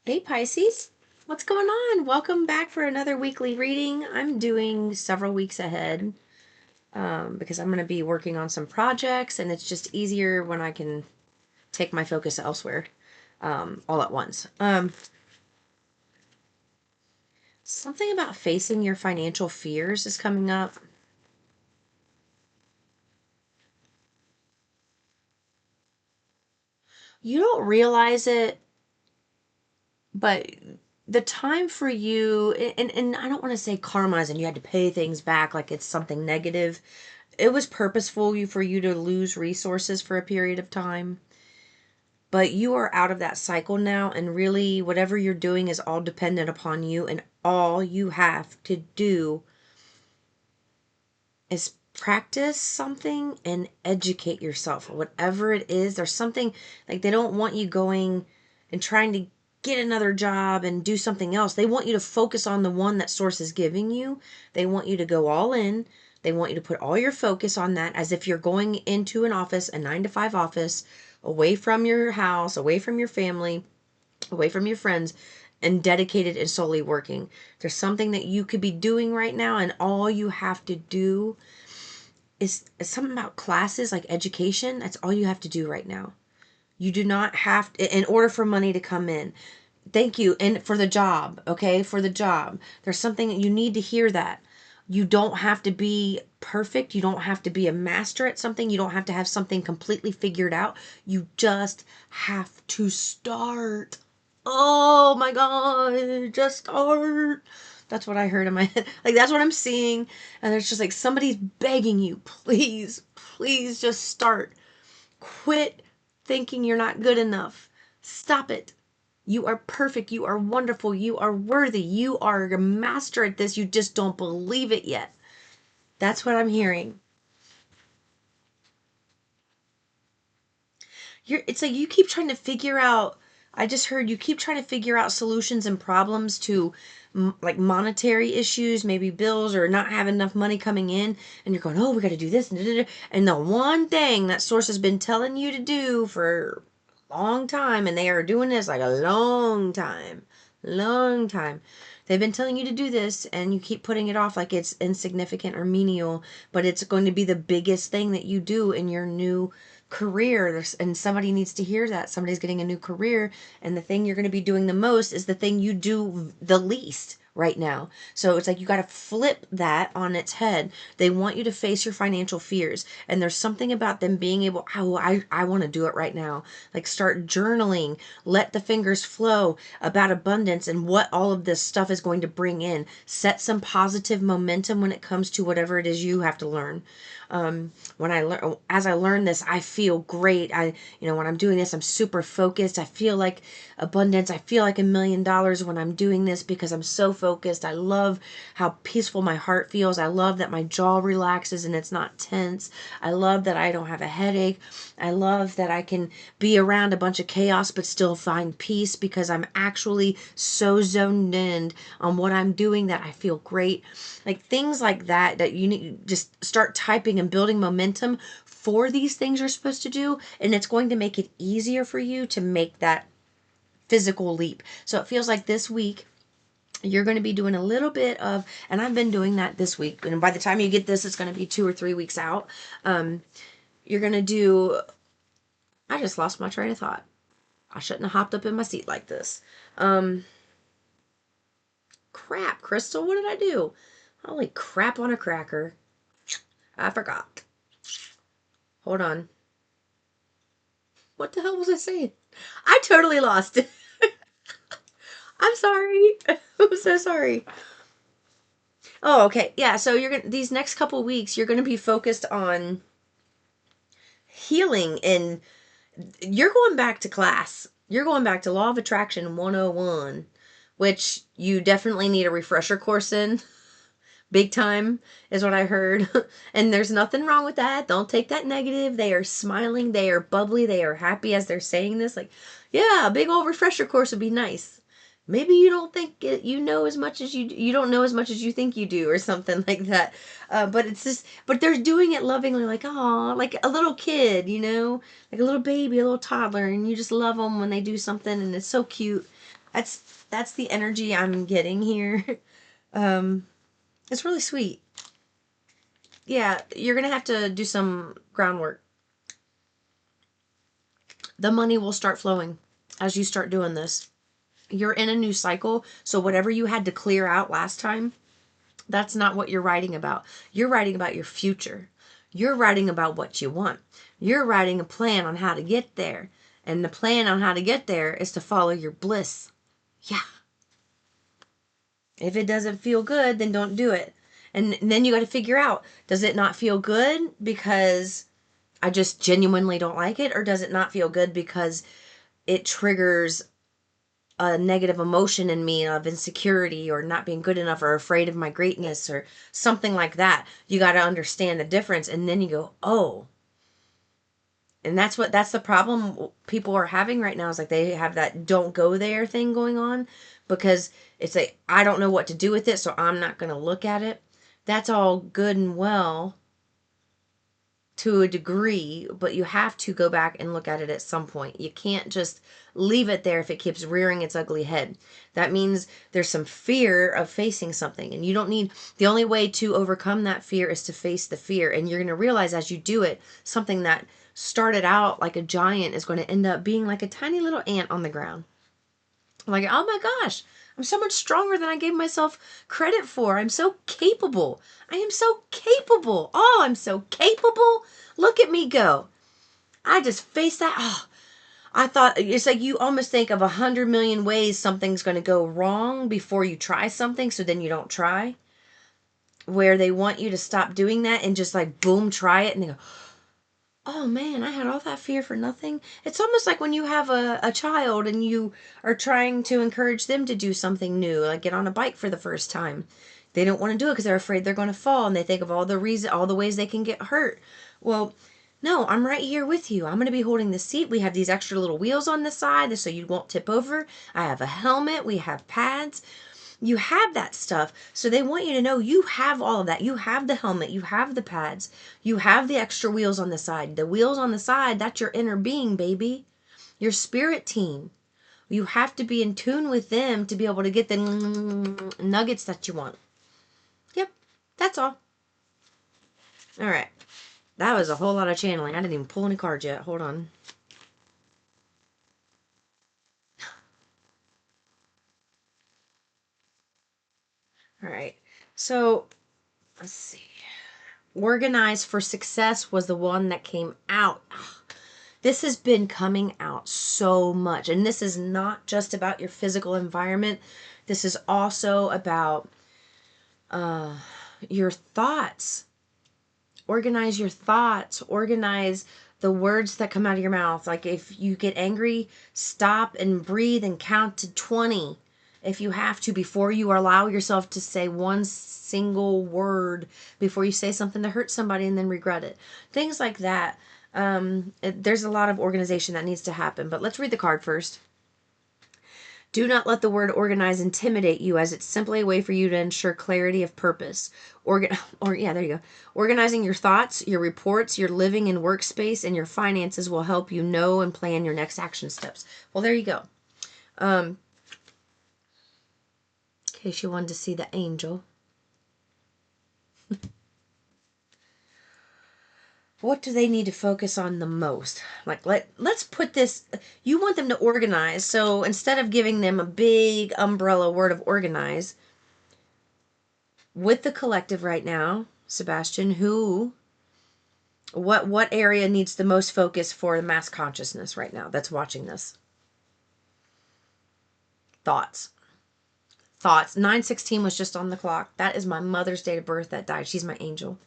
Hey Pisces, what's going on? Welcome back for another weekly reading. I'm doing several weeks ahead because I'm going to be working on some projects, and it's just easier when I can take my focus elsewhere all at once. Something about facing your financial fears is coming up. You don't realize it, but the time for you, and I don't want to say karma as in you had to pay things back like it's something negative. It was purposeful for you to lose resources for a period of time, but you are out of that cycle now, and really whatever you're doing is all dependent upon you, and all you have to do is practice something and educate yourself, whatever it is. There's something like they don't want you going and trying to get another job and do something else. They want you to focus on the one that source is giving you. They want you to go all in. They want you to put all your focus on that as if you're going into an office, a 9 to 5 office, away from your house, away from your family, away from your friends, and dedicated and solely working. There's something that you could be doing right now, and all you have to do is something about classes, like education. That's all you have to do right now. You do not have to, in order for money to come in. Thank you. And for the job, okay? For the job. There's something you need to hear that. You don't have to be perfect. You don't have to be a master at something. You don't have to have something completely figured out. You just have to start. Oh my God, just start. That's what I heard in my head. Like, that's what I'm seeing. And there's just like somebody's begging you, please, please just start. Quit thinking you're not good enough. Stop it. You are perfect. You are wonderful. You are worthy. You are a master at this. You just don't believe it yet. That's what I'm hearing. It's like you keep trying to figure out. I just heard you keep trying to figure out solutions and problems to like monetary issues, maybe bills or not having enough money coming in, and you're going, oh, we got to do this, and the one thing that source has been telling you to do for a long time, and they are doing this like a long time. They've been telling you to do this, and you keep putting it off like it's insignificant or menial, but it's going to be the biggest thing that you do in your new career. And somebody needs to hear that. Somebody's getting a new career, and the thing you're going to be doing the most is the thing you do the least right now. So it's like you got to flip that on its head. They want you to face your financial fears, and there's something about them being able, oh, I want to do it right now. Like, start journaling, let the fingers flow about abundance and what all of this stuff is going to bring in. Set some positive momentum when it comes to whatever it is you have to learn. When I learn, as I learn this, I feel great. When I'm doing this, I'm super focused. I feel like abundance. I feel like $1,000,000 when I'm doing this because I'm so focused. I love how peaceful my heart feels. I love that my jaw relaxes and it's not tense. I love that I don't have a headache. I love that I can be around a bunch of chaos but still find peace because I'm actually so zoned in on what I'm doing that I feel great. Like things like that you need, just start typing and building momentum for these things you're supposed to do, and it's going to make it easier for you to make that physical leap. So it feels like this week you're going to be doing a little bit of, and I've been doing that this week, and by the time you get this, it's going to be 2 or 3 weeks out. You're going to do, I just lost my train of thought. I shouldn't have hopped up in my seat like this. Crap, Crystal, what did I do? Holy crap on a cracker. I forgot. Hold on. What the hell was I saying? I totally lost it. I'm sorry. I'm so sorry. Oh, okay. Yeah, so you're gonna, these next couple weeks you're going to be focused on healing, and you're going back to class. You're going back to Law of Attraction 101, which you definitely need a refresher course in. Big time is what I heard. And there's nothing wrong with that. Don't take that negative. They are smiling. They are bubbly. They are happy as they're saying this. Like, yeah, a big old refresher course would be nice. Maybe you don't think you know as much as you don't know as much as you think you do, or something like that. But it's just, but they're doing it lovingly, like, oh, like a little kid, you know, like a little baby, a little toddler, and you just love them when they do something, and it's so cute. That's the energy I'm getting here. um, it's really sweet. Yeah, you're gonna have to do some groundwork. The money will start flowing as you start doing this. You're in a new cycle, so whatever you had to clear out last time, that's not what you're writing about. You're writing about your future. You're writing about what you want. You're writing a plan on how to get there. And the plan on how to get there is to follow your bliss. Yeah. If it doesn't feel good, then don't do it. And then you got to figure out, does it not feel good because I just genuinely don't like it? Or does it not feel good because it triggers a negative emotion in me of insecurity or not being good enough or afraid of my greatness or something like that? You got to understand the difference, and then you go, oh. And that's the problem people are having right now, is like they have that don't go there thing going on, because it's like, I don't know what to do with it, so I'm not going to look at it. That's all good and well to a degree, but you have to go back and look at it at some point. You can't just leave it there if it keeps rearing its ugly head. That means there's some fear of facing something, and you don't need, the only way to overcome that fear is to face the fear. And you're going to realize as you do it, something that started out like a giant is going to end up being like a tiny little ant on the ground. Like, oh my gosh, I'm so much stronger than I gave myself credit for. I'm so capable. I am so capable. Oh, I'm so capable. Look at me go. I just faced that. Oh, I thought, it's like you almost think of 100 million ways something's going to go wrong before you try something, so then you don't try. Where they want you to stop doing that and just like, boom, try it. And they go, oh man, I had all that fear for nothing. It's almost like when you have a child and you are trying to encourage them to do something new, like get on a bike for the first time. They don't want to do it because they're afraid they're going to fall, and they think of all the ways they can get hurt. Well, no, I'm right here with you. I'm going to be holding the seat. We have these extra little wheels on the side so you won't tip over. I have a helmet. We have pads. You have that stuff. So they want you to know you have all of that. You have the helmet. You have the pads. You have the extra wheels on the side. The wheels on the side, that's your inner being, baby. Your spirit team. You have to be in tune with them to be able to get the nuggets that you want. Yep. That's all. All right. That was a whole lot of channeling. I didn't even pull any cards yet. Hold on. All right. So, let's see. Organize for Success was the one that came out. This has been coming out so much. And this is not just about your physical environment. This is also about your thoughts. Organize your thoughts. Organize the words that come out of your mouth. Like if you get angry, stop and breathe and count to 20 if you have to, before you allow yourself to say one single word, before you say something to hurt somebody and then regret it. Things like that. There's a lot of organization that needs to happen, but let's read the card first. Do not let the word organize intimidate you, as it's simply a way for you to ensure clarity of purpose. There you go. Organizing your thoughts, your reports, your living and workspace, and your finances will help you know and plan your next action steps. Well, there you go. In case you wanted to see the angel. What do they need to focus on the most? Like, let's put this, you want them to organize, so instead of giving them a big umbrella word of organize, with the collective right now, Sebastian, what area needs the most focus for the mass consciousness right now that's watching this? Thoughts. 9/16 was just on the clock. That is my mother's date of birth that died. She's my angel.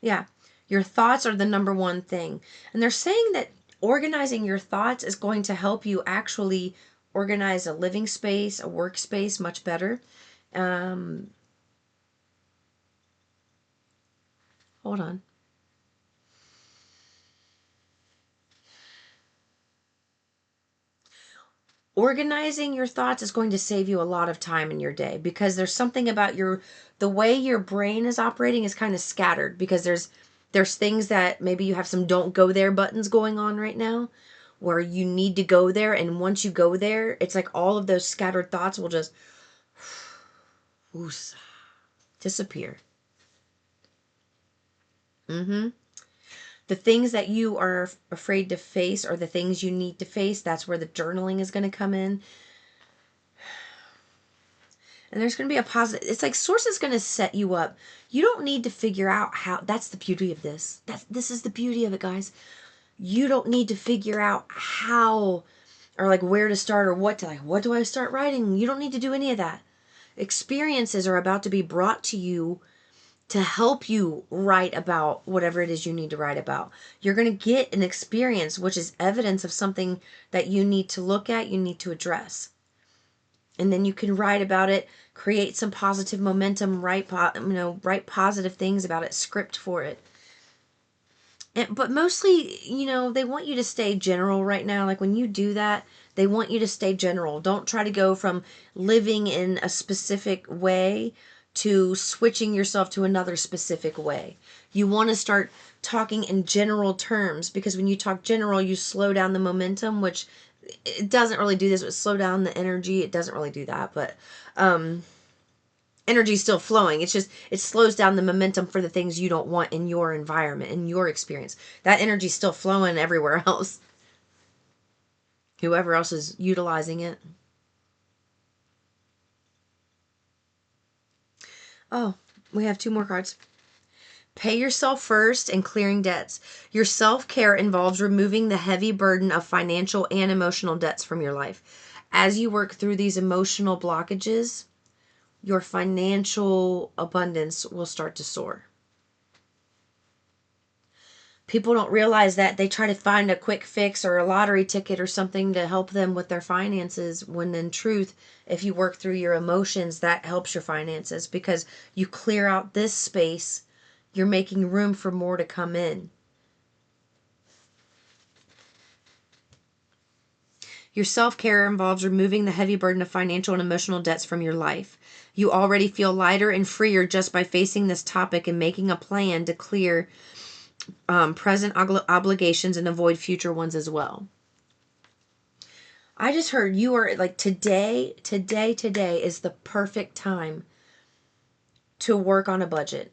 Yeah. Your thoughts are the number one thing. And they're saying that organizing your thoughts is going to help you actually organize a living space, a workspace much better. Hold on. Organizing your thoughts is going to save you a lot of time in your day, because there's something about the way your brain is operating is kind of scattered, because there's things that maybe you have some don't go there buttons going on right now where you need to go there, and once you go there, it's like all of those scattered thoughts will just disappear. Mm-hmm. The things that you are afraid to face, or the things you need to face, that's where the journaling is going to come in. And there's going to be a positive, it's like Source is going to set you up. You don't need to figure out how, that's the beauty of this. This is the beauty of it, guys. You don't need to figure out how, or like where to start, or what to, like, what do I start writing? You don't need to do any of that. Experiences are about to be brought to you to help you write about whatever it is you need to write about. You're going to get an experience, which is evidence of something that you need to look at, you need to address. And then you can write about it, create some positive momentum, write positive things about it, script for it. But mostly, they want you to stay general right now. Like when you do that, they want you to stay general. Don't try to go from living in a specific way to switching yourself to another specific way. You want to start talking in general terms, because when you talk general, you slow down the momentum, which it doesn't really do this, but slow down the energy. It doesn't really do that, but energy is still flowing. It's just, it slows down the momentum for the things you don't want in your environment, in your experience. That energy is still flowing everywhere else. Whoever else is utilizing it. Oh, we have 2 more cards. Pay yourself first and clearing debts. Your self-care involves removing the heavy burden of financial and emotional debts from your life. As you work through these emotional blockages, your financial abundance will start to soar. People don't realize that. They try to find a quick fix or a lottery ticket or something to help them with their finances, when in truth, if you work through your emotions, that helps your finances, because you clear out this space, you're making room for more to come in. Your self-care involves removing the heavy burden of financial and emotional debts from your life. You already feel lighter and freer just by facing this topic and making a plan to clear present obligations and avoid future ones as well. I just heard you are like, today is the perfect time to work on a budget.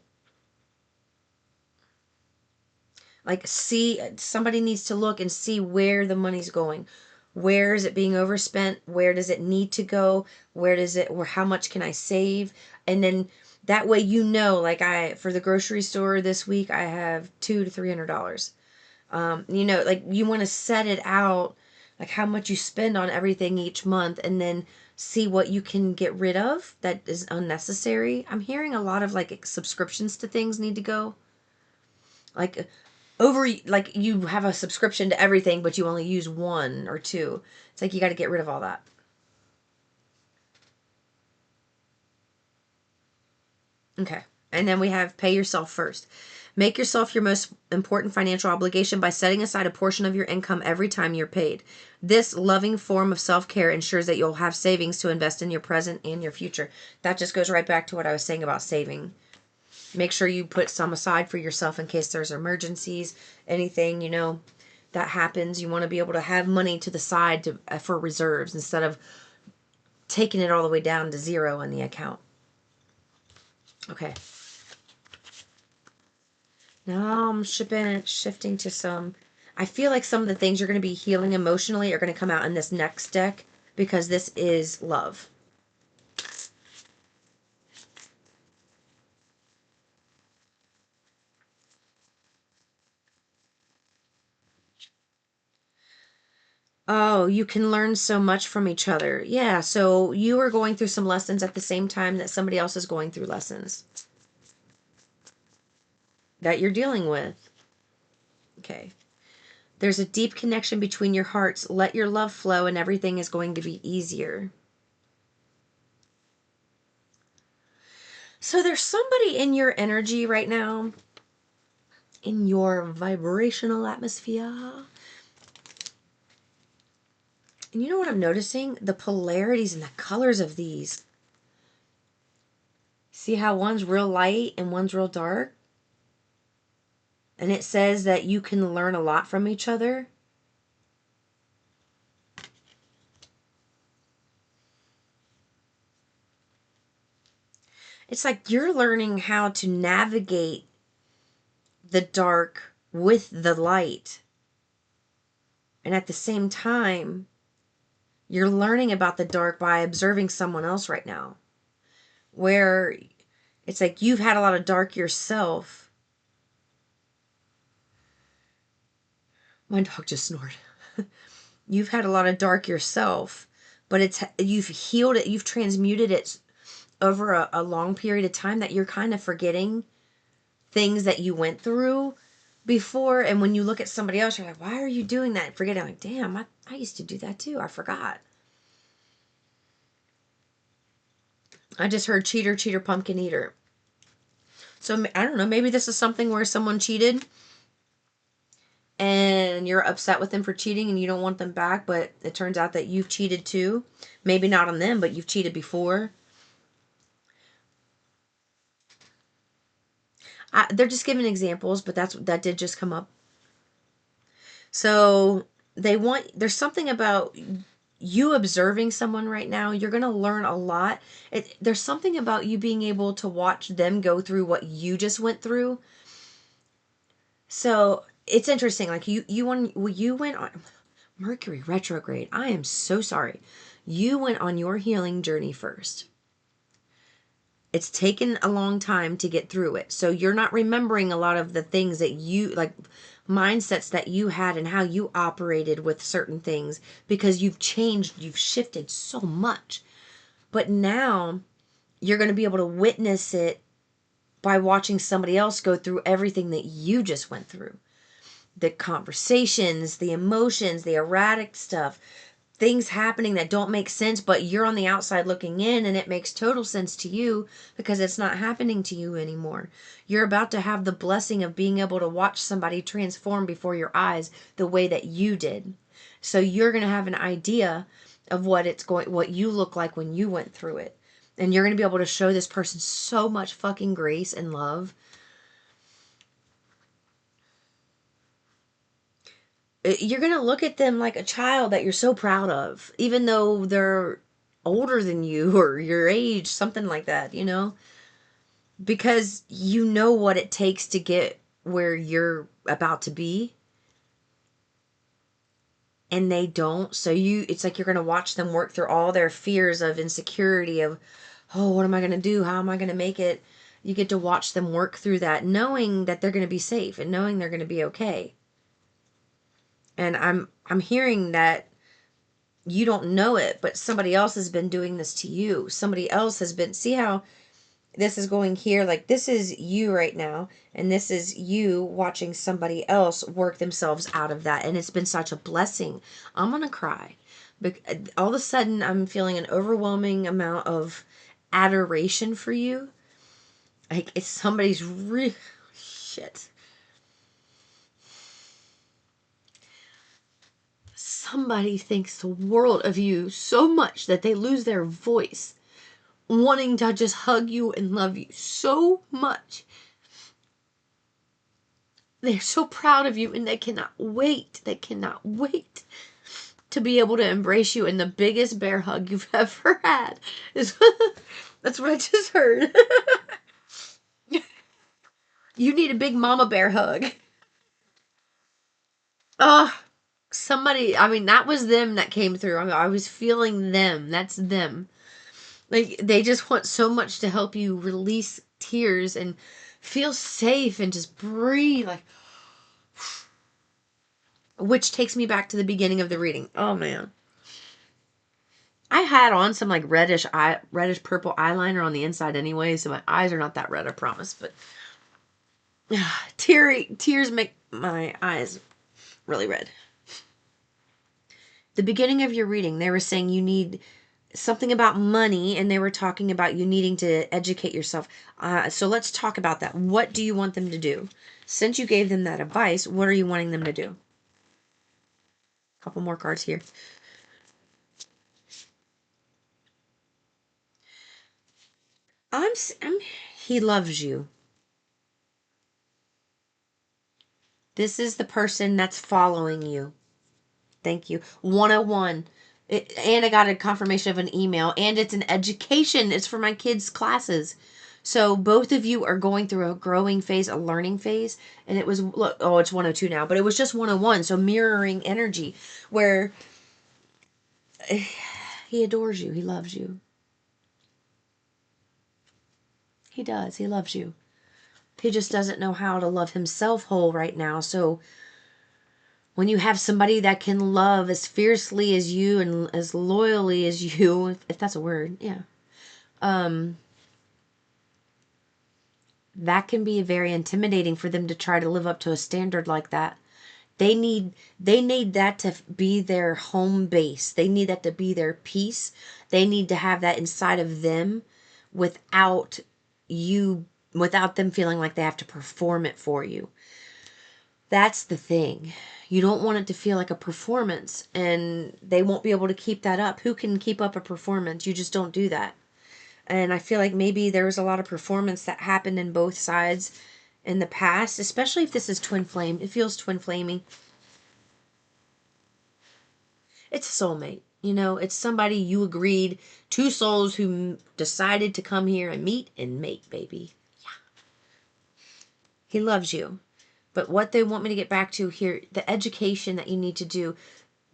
Like, see, somebody needs to look and see where the money's going. Where is it being overspent? Where does it need to go? Or how much can I save? And then that way, like for the grocery store this week, I have $200 to $300. Like you want to set it out, like how much you spend on everything each month, and then see what you can get rid of that is unnecessary. I'm hearing a lot of like subscriptions to things need to go. Like you have a subscription to everything, but you only use 1 or 2. It's like you got to get rid of all that. Okay. And then we have pay yourself first. Make yourself your most important financial obligation by setting aside a portion of your income every time you're paid. This loving form of self-care ensures that you'll have savings to invest in your present and your future. That just goes right back to what I was saying about saving. Make sure you put some aside for yourself in case there's emergencies, anything, that happens. You want to be able to have money to the side for reserves instead of taking it all the way down to 0 in the account. Okay. Now I'm shifting to some. I feel like some of the things you're going to be healing emotionally are going to come out in this next deck, because this is love. Oh, you can learn so much from each other. Yeah, so you are going through some lessons at the same time that somebody else is going through lessons that you're dealing with. Okay. There's a deep connection between your hearts. Let your love flow and everything is going to be easier. So there's somebody in your energy right now, in your vibrational atmosphere, And you know what I'm noticing? The polarities and the colors of these. See how one's real light and one's real dark? And it says that you can learn a lot from each other. It's like you're learning how to navigate the dark with the light. And at the same time, you're learning about the dark by observing someone else right now. Where it's like you've had a lot of dark yourself. My dog just snored. You've had a lot of dark yourself, but you've healed it, you've transmuted it over a long period of time that you're kind of forgetting things that you went through before. And when you look at somebody else, you're like, why are you doing that? Forgetting, like, damn, I used to do that too. I forgot. I just heard cheater, cheater, pumpkin eater. So I don't know, maybe this is something where someone cheated and you're upset with them for cheating and you don't want them back, but it turns out that you've cheated too. Maybe not on them, but you've cheated before. They're just giving examples, but that did just come up. So there's something about you observing someone right now. You're going to learn a lot. There's something about you being able to watch them go through what you just went through. So it's interesting. Like you went on Mercury retrograde. I am so sorry. You went on your healing journey first. It's taken a long time to get through it. So you're not remembering a lot of the things that you, like mindsets that you had and how you operated with certain things, because you've changed, you've shifted so much. But now you're going to be able to witness it by watching somebody else go through everything that you just went through. The conversations, the emotions, the erratic stuff, things happening that don't make sense, but you're on the outside looking in and it makes total sense to you because it's not happening to you anymore. You're about to have the blessing of being able to watch somebody transform before your eyes the way that you did. So you're going to have an idea of what you look like when you went through it. And you're going to be able to show this person so much fucking grace and love. You're going to look at them like a child that you're so proud of, even though they're older than you or your age, something like that, because you know what it takes to get where you're about to be, and they don't. So it's like you're going to watch them work through all their fears of insecurity of, oh, what am I going to do? How am I going to make it? You get to watch them work through that, knowing that they're going to be safe and knowing they're going to be okay. And I'm hearing that you don't know it, but somebody else has been doing this to you. Somebody else has been, see how this is going here? Like, this is you right now, and this is you watching somebody else work themselves out of that. And it's been such a blessing. I'm going to cry. But all of a sudden, I'm feeling an overwhelming amount of adoration for you. Like, it's somebody's real shit. Somebody thinks the world of you so much that they lose their voice, wanting to just hug you and love you so much. They're so proud of you and they cannot wait. They cannot wait to be able to embrace you in the biggest bear hug you've ever had. That's what I just heard. You need a big mama bear hug. Oh, that was them that came through. I was feeling them. That's them. Like, they just want so much to help you release tears and feel safe and just breathe. Like, which takes me back to the beginning of the reading. Oh, man. I had on some, like, reddish purple eyeliner on the inside anyway, so my eyes are not that red, I promise. But tears make my eyes really red. The beginning of your reading, they were saying you need something about money, and they were talking about you needing to educate yourself. So let's talk about that. What do you want them to do? Since you gave them that advice, what are you wanting them to do? A couple more cards here. He loves you. This is the person that's following you. Thank you. 101. And I got a confirmation of an email. And it's an education. It's for my kids' classes. So both of you are going through a growing phase, a learning phase. And it was, look, oh, it's 102 now. But it was just 101. So mirroring energy where he adores you. He loves you. He does. He loves you. He just doesn't know how to love himself whole right now. So when you have somebody that can love as fiercely as you and as loyally as you, if that's a word, yeah, that can be very intimidating for them to try to live up to a standard like that. They need that to be their home base. They need that to be their peace. They need to have that inside of them without you, without them feeling like they have to perform it for you. That's the thing. You don't want it to feel like a performance, and they won't be able to keep that up. Who can keep up a performance? You just don't do that. And I feel like maybe there was a lot of performance that happened in both sides in the past, especially if this is twin flame. It feels twin flamey. It's a soulmate. You know, it's somebody you agreed, two souls who decided to come here and meet and mate, baby. Yeah. He loves you. But what they want me to get back to here, the education that you need to do,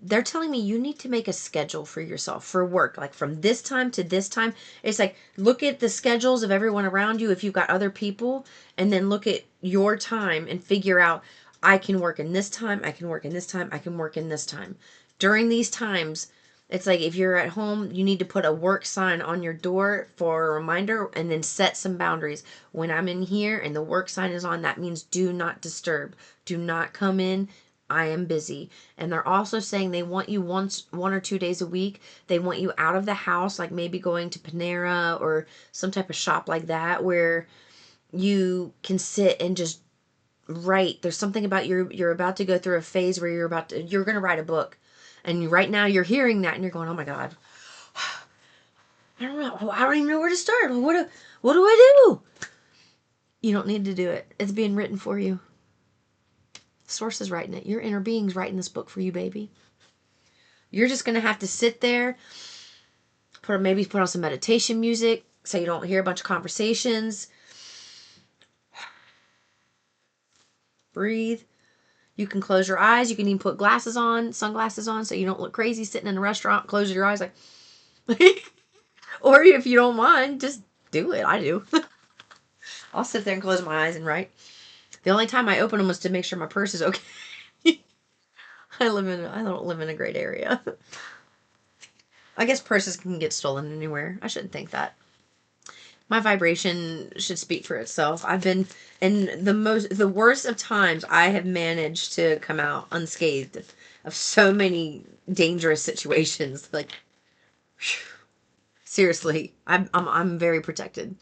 they're telling me you need to make a schedule for yourself for work, like from this time to this time. It's like, look at the schedules of everyone around you if you've got other people, and then look at your time and figure out, I can work in this time, I can work in this time, I can work in this time. During these times, it's like if you're at home, you need to put a work sign on your door for a reminder, and then set some boundaries. When I'm in here and the work sign is on, that means do not disturb. Do not come in. I am busy. And they're also saying they want you one or 2 days a week. They want you out of the house, like maybe going to Panera or some type of shop like that where you can sit and just write. There's something about you're about to go through a phase where you're going to write a book. And right now you're hearing that and you're going, "Oh my God. I don't know. I don't even know where to start. What do I do?" You don't need to do it. It's being written for you. Source is writing it. Your inner being's writing this book for you, baby. You're just going to have to sit there, maybe put on some meditation music so you don't hear a bunch of conversations. Breathe. You can close your eyes. You can even put sunglasses on so you don't look crazy sitting in a restaurant. Close your eyes like... Or if you don't mind, just do it. I do. I'll sit there and close my eyes and write. The only time I open them was to make sure my purse is okay. I don't live in a great area. I guess purses can get stolen anywhere. I shouldn't think that. My vibration should speak for itself. I've been in the worst of times. I have managed to come out unscathed of so many dangerous situations. Like, whew, seriously, I'm very protected.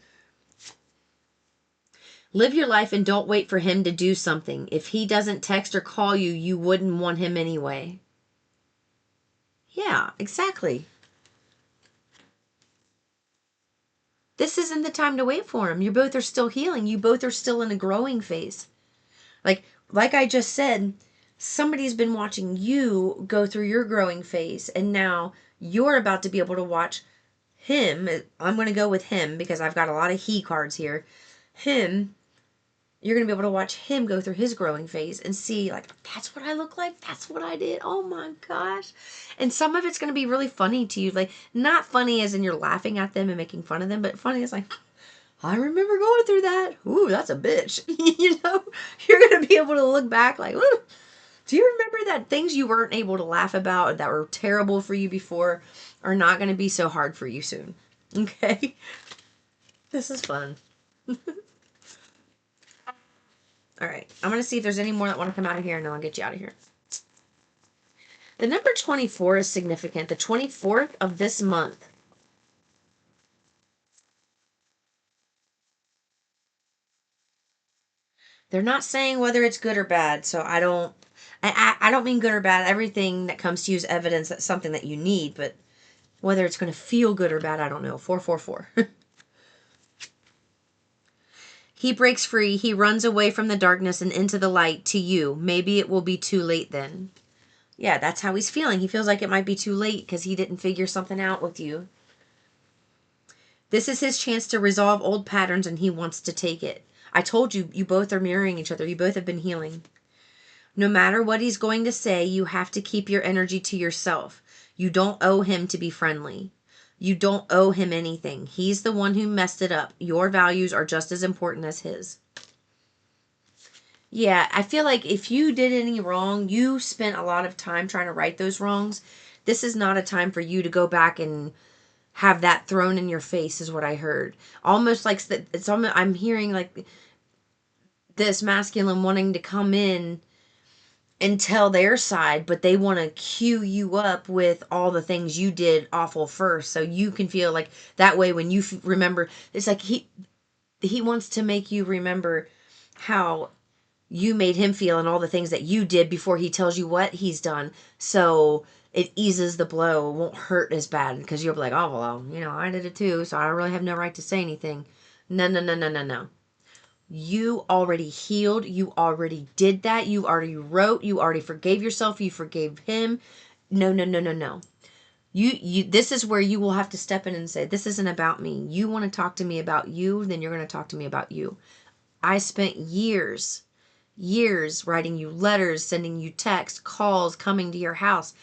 Live your life and don't wait for him to do something. If he doesn't text or call you, you wouldn't want him anyway. Yeah, exactly. This isn't the time to wait for him. You both are still healing. You both are still in a growing phase. Like I just said, somebody's been watching you go through your growing phase, and now you're about to be able to watch him. I'm going to go with him because I've got a lot of he cards here. Him, you're going to be able to watch him go through his growing phase and see, like, that's what I look like. That's what I did. Oh my gosh. And some of it's going to be really funny to you. Like, not funny as in you're laughing at them and making fun of them, but funny as like, I remember going through that. Ooh, that's a bitch. You know, you're going to be able to look back like, ooh, do you remember that things you weren't able to laugh about that were terrible for you before are not going to be so hard for you soon? Okay. This is fun. All right. I'm going to see if there's any more that want to come out of here, and then I'll get you out of here. The number 24 is significant. The 24th of this month. They're not saying whether it's good or bad, so I don't mean good or bad. Everything that comes to you is evidence that's something that you need, but whether it's going to feel good or bad, I don't know. 444. He breaks free. He runs away from the darkness and into the light to you. Maybe it will be too late then. Yeah, that's how he's feeling. He feels like it might be too late because he didn't figure something out with you. This is his chance to resolve old patterns, and he wants to take it. I told you, you both are mirroring each other. You both have been healing. No matter what he's going to say, you have to keep your energy to yourself. You don't owe him to be friendly. You don't owe him anything. He's the one who messed it up. Your values are just as important as his. Yeah, I feel like if you did any wrong, you spent a lot of time trying to right those wrongs. This is not a time for you to go back and have that thrown in your face, is what I heard. Almost like it's almost, I'm hearing like this masculine wanting to come in and tell their side, but they want to cue you up with all the things you did awful first, so you can feel like that way when you remember. It's like he wants to make you remember how you made him feel and all the things that you did before he tells you what he's done, so it eases the blow. It won't hurt as bad because you'll be like, oh well, you know, I did it too, so I don't really have no right to say anything. No, no, no, no, no, no. You already healed. You already did that. You already wrote. You already forgave yourself. You forgave him. No, no, no, no, no. This is where you will have to step in and say, this isn't about me. You want to talk to me about you, then you're going to talk to me about you. I spent years writing you letters, sending you texts, calls, coming to your house,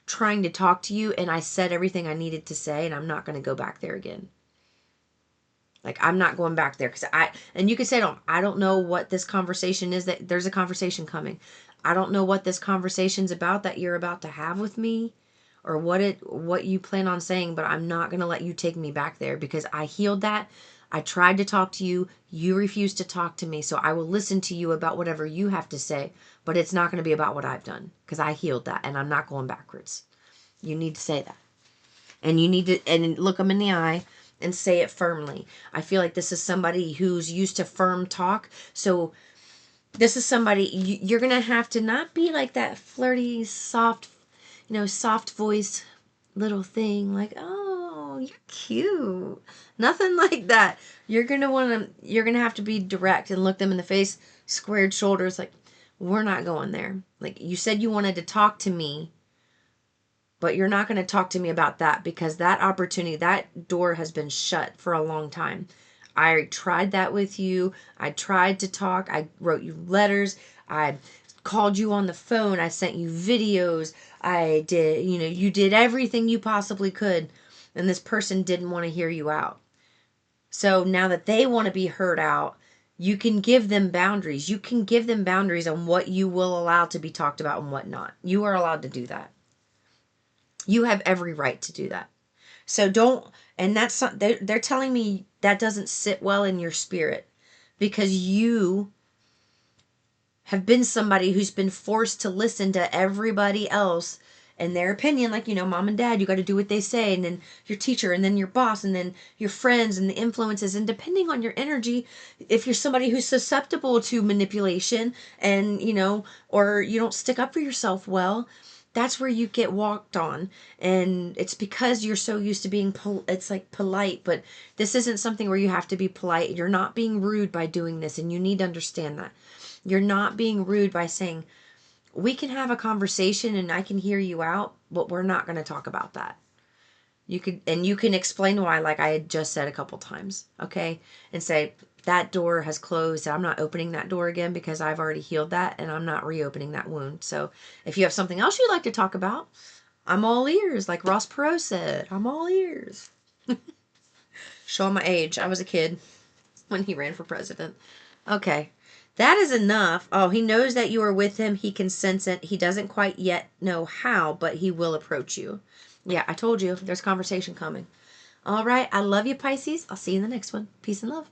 trying to talk to you, and I said everything I needed to say, and I'm not going to go back there again. Like, I'm not going back there because and you could say, I don't know what this conversation is, that there's a conversation coming. I don't know what this conversation's about that you're about to have with me, or what you plan on saying, but I'm not going to let you take me back there because I healed that. I tried to talk to you. You refused to talk to me. So I will listen to you about whatever you have to say, but it's not going to be about what I've done because I healed that and I'm not going backwards. You need to say that. And you need to, and look them in the eye and say it firmly. I feel like this is somebody who's used to firm talk. So this is somebody, you're going to have to not be like that flirty, soft, soft voice little thing. Like, oh, you're cute. Nothing like that. You're going to have to be direct and look them in the face, squared shoulders. Like, we're not going there. Like, you said you wanted to talk to me, but you're not going to talk to me about that because that opportunity, that door has been shut for a long time. I tried that with you. I tried to talk. I wrote you letters. I called you on the phone. I sent you videos. I did, you did everything you possibly could. And this person didn't want to hear you out. So now that they want to be heard out, you can give them boundaries. You can give them boundaries on what you will allow to be talked about and what not. You are allowed to do that. You have every right to do that. So don't, and that's not, they're telling me that doesn't sit well in your spirit because you have been somebody who's been forced to listen to everybody else and their opinion. Like, mom and dad, you got to do what they say. And then your teacher, and then your boss, and then your friends and the influences. And depending on your energy, if you're somebody who's susceptible to manipulation and, or you don't stick up for yourself well, that's where you get walked on. And it's because you're so used to being, it's like polite, but this isn't something where you have to be polite. You're not being rude by doing this. And you need to understand that. You're not being rude by saying, we can have a conversation and I can hear you out, but we're not going to talk about that. You can explain why, like I had just said a couple times. Okay. And say, that door has closed. I'm not opening that door again because I've already healed that and I'm not reopening that wound. So if you have something else you'd like to talk about, I'm all ears. Like Ross Perot said, I'm all ears. Show my age. I was a kid when he ran for president. Okay. That is enough. Oh, he knows that you are with him. He can sense it. He doesn't quite yet know how, but he will approach you. Yeah, I told you. There's conversation coming. All right. I love you, Pisces. I'll see you in the next one. Peace and love.